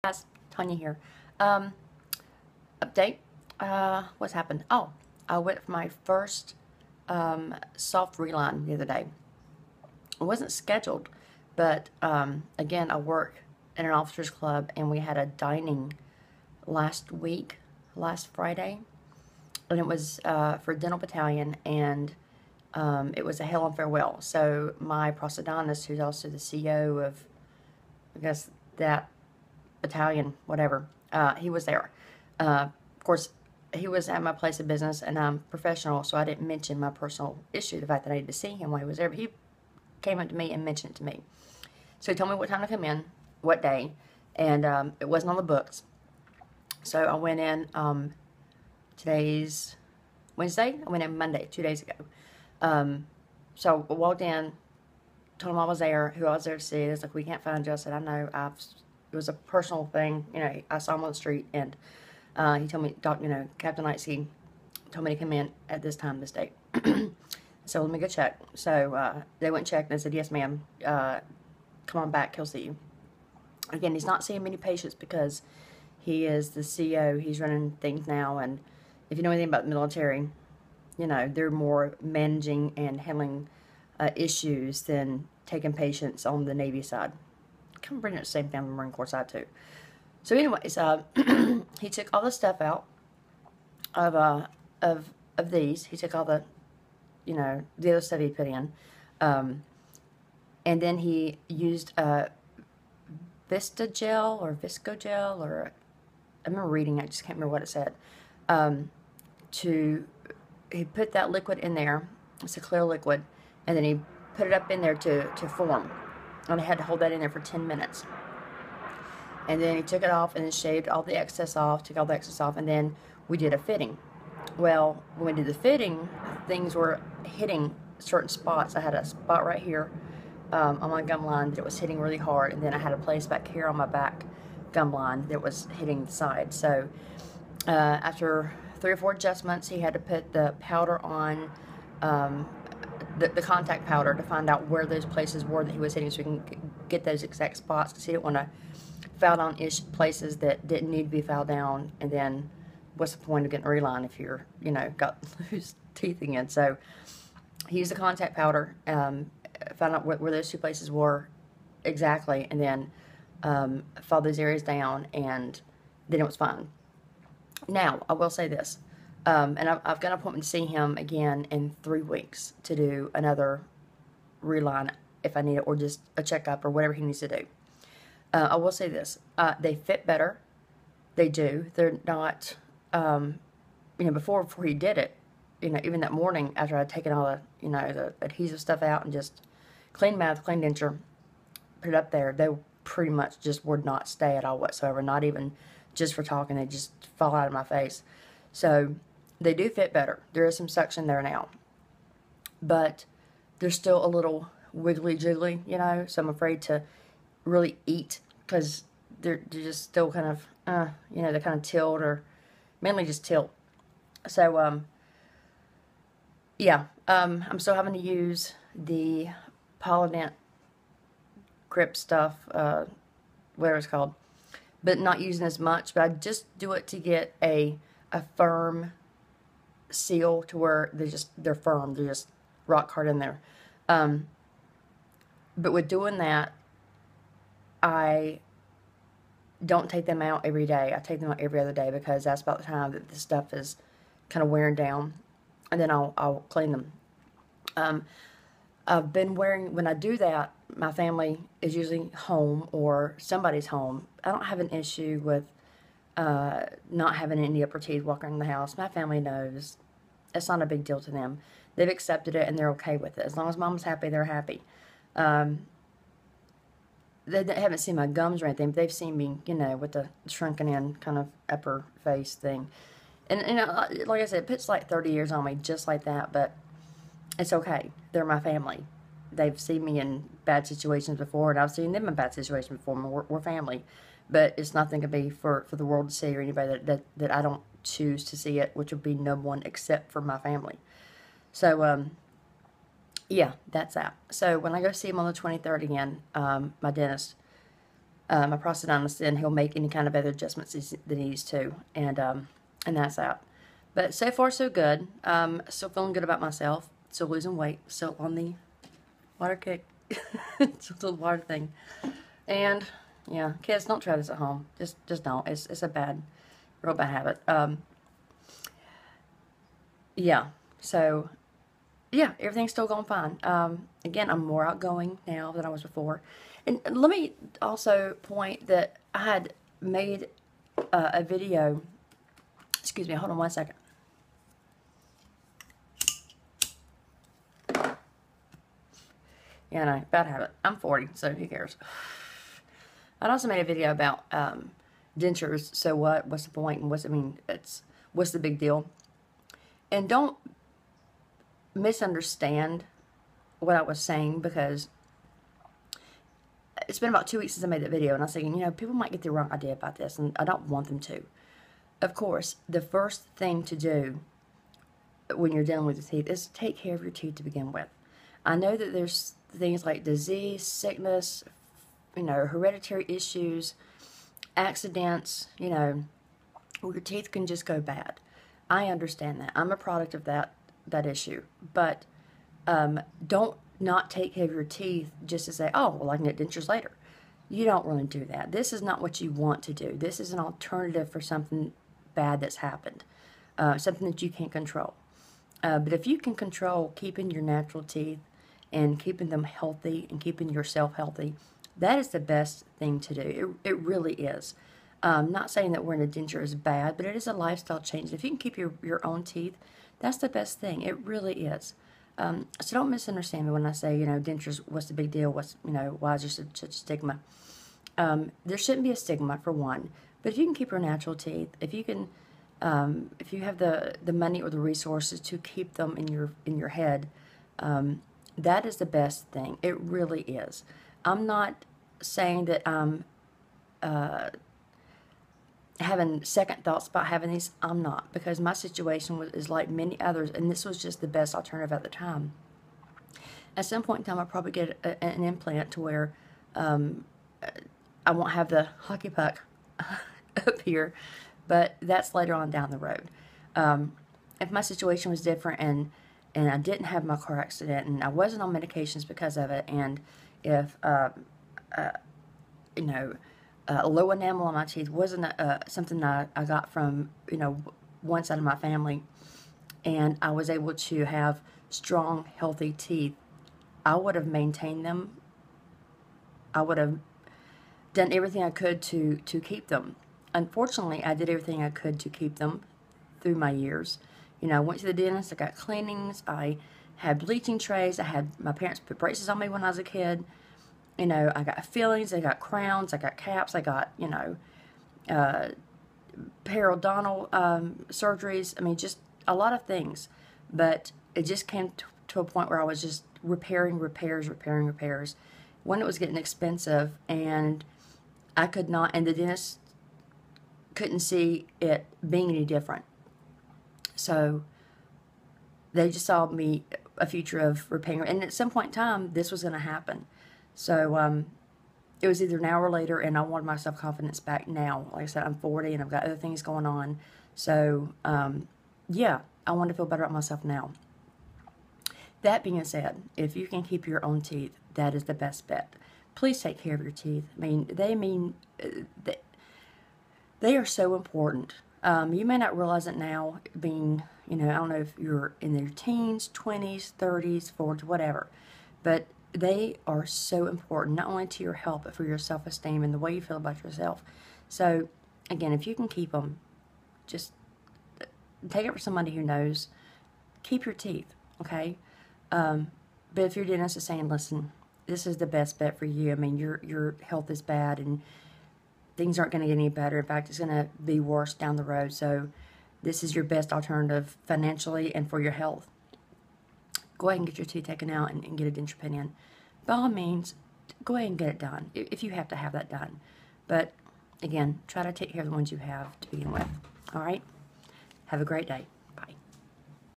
Guys, Tanya here. Update. What's happened? Oh, I went for my first soft reline the other day. It wasn't scheduled, but again, I work in an officers club, and we had a dining last Friday, and it was for dental battalion, and it was a hail and farewell. So my prosthodontist, who's also the CEO of, I guess, that battalion, whatever, he was there. Of course, he was at my place of business, and I'm professional, so I didn't mention my personal issue, the fact that I needed to see him while he was there. But he came up to me and mentioned it to me. So he told me what time to come in, what day, and it wasn't on the books. So I went in, today's Wednesday, I went in Monday, 2 days ago. So I walked in, told him I was there, who I was there to see. He was like, "We can't find you." I said, "I know, it was a personal thing, I saw him on the street, and he told me, Captain Lightsky told me to come in at this time, this date." So let me go check. So they went and checked, and they said, "Yes, ma'am, come on back, he'll see you." Again, he's not seeing many patients because he is the CEO, he's running things now, and if you know anything about the military, they're more managing and handling issues than taking patients on the Navy side. Kind of bring it the same thing on the Marine Corps side too. So anyways, he took all the stuff out of these. He took all the, the other stuff he put in, and then he used Vista gel or Visco gel, or I remember reading it, I just can't remember what it said. He put that liquid in there. It's a clear liquid, and then he put it up in there to form. And I had to hold that in there for 10 minutes. And then he took it off and then shaved all the excess off, took all the excess off, and then we did a fitting. Well, when we did the fitting, things were hitting certain spots. I had a spot right here on my gum line that it was hitting really hard, and then I had a place back here on my back gum line that was hitting the side. So after 3 or 4 adjustments, he had to put the powder on, the contact powder, to find out where those places were that he was hitting, so we can get those exact spots, because he didn't want to foul down-ish places that didn't need to be fouled down. And then what's the point of getting a reline if you're, got loose teeth again? So he used the contact powder, found out where those 2 places were exactly, and then filed those areas down, and then it was fine. Now, I will say this. And I've got an appointment to see him again in 3 weeks to do another reline if I need it, or just a checkup or whatever he needs to do. I will say this. They fit better. They do. They're not, before he did it, even that morning after I'd taken all the, the adhesive stuff out and just clean mouth, clean denture, put it up there, they pretty much just would not stay at all whatsoever, not even just for talking. They just fall out of my face. So they do fit better. There is some suction there now, but they're still a little wiggly jiggly, so I'm afraid to really eat, because they're just still kind of, they kind of tilt, or mainly just tilt. So, yeah, I'm still having to use the Polydent grip stuff, whatever it's called, but not using as much. But I just do it to get a firm seal to where they're firm. They're just rock hard in there. But with doing that, I don't take them out every day. I take them out every other day, because that's about the time that the stuff is kind of wearing down, and then I'll clean them. I've been wearing, when I do that, my family is usually home or somebody's home. I don't have an issue with not having any upper teeth walking around the house. My family knows. It's not a big deal to them. They've accepted it, and they're okay with it. As long as Mom's happy, they're happy. They haven't seen my gums or anything, but they've seen me, with the shrunken in kind of upper face thing. And like I said, it puts like 30 years on me, just like that, but it's okay. They're my family. They've seen me in bad situations before, and I've seen them in bad situations before. We're family. But it's nothing to be for the world to see, or anybody that I don't choose to see it, which would be no one except for my family. So, yeah, that's that. So when I go see him on the 23rd again, my dentist, my prosthodontist, and he'll make any kind of other adjustments that he needs to, and that's that. But so far so good. Still feeling good about myself. Still losing weight. Still on the water kick. Still the water thing. And yeah, kids, don't try this at home. Just don't. It's a real bad habit. Yeah. So yeah, everything's still going fine. Again, I'm more outgoing now than I was before. And let me also point that I had made a video. Excuse me, hold on one second. Yeah, no, bad habit. I'm 40, so who cares? I'd also made a video about dentures. So what? What's the point? And what's the big deal? And don't misunderstand what I was saying, because it's been about 2 weeks since I made that video, and I was thinking, people might get the wrong idea about this, and I don't want them to. Of course, the first thing to do when you're dealing with your teeth is to take care of your teeth to begin with. I know that there's things like disease, sickness, hereditary issues, accidents, where your teeth can just go bad. I understand that. I'm a product of that issue. But don't not take care of your teeth just to say, oh, well, I can get dentures later. You don't really do that. This is not what you want to do. This is an alternative for something bad that's happened, something that you can't control. But if you can control keeping your natural teeth and keeping them healthy and keeping yourself healthy, that is the best thing to do. It really is. Not saying that wearing a denture is bad, but it is a lifestyle change. If you can keep your own teeth, that's the best thing. It really is. So don't misunderstand me when I say, dentures, what's the big deal? Why is there such a stigma? There shouldn't be a stigma, for one. But if you can keep your natural teeth, if you can, if you have the money or the resources to keep them in your head, that is the best thing. It really is. I'm not saying that I'm having second thoughts about having these. I'm not, because my situation is like many others, and this was just the best alternative at the time. At some point in time, I'll probably get an implant to where I won't have the hockey puck up here, but that's later on down the road. If my situation was different and I didn't have my car accident and I wasn't on medications because of it, and if low enamel on my teeth wasn't something that I got from one side of my family, and I was able to have strong, healthy teeth, I would have maintained them. I would have done everything I could to keep them. Unfortunately, I did everything I could to keep them through my years. I went to the dentist, I got cleanings, I had bleaching trays, my parents put braces on me when I was a kid. I got fillings, I got crowns, I got caps, I got, periodontal surgeries. Just a lot of things. But it just came to a point where I was just repairing repairs. When it was getting expensive, and I could not, and the dentist couldn't see it being any different. So they just saw me a future of repairing, and at some point in time, this was going to happen. So it was either now or later, and I wanted my self-confidence back now. Like I said, I'm 40, and I've got other things going on. So, yeah, I want to feel better about myself now. That being said, if you can keep your own teeth, that is the best bet. Please take care of your teeth. They are so important. You may not realize it now, being, I don't know if you're in your teens, 20s, 30s, 40s, whatever. But they are so important, not only to your health, but for your self-esteem and the way you feel about yourself. So, again, if you can keep them, just take it from somebody who knows. Keep your teeth, okay? But if your dentist is saying, listen, this is the best bet for you. Your health is bad, and things aren't going to get any better. In fact, it's going to be worse down the road. So this is your best alternative financially and for your health. Go ahead and get your teeth taken out and get a denture pin in. By all means, go ahead and get it done if you have to have that done. But again, try to take care of the ones you have to begin with. All right? Have a great day.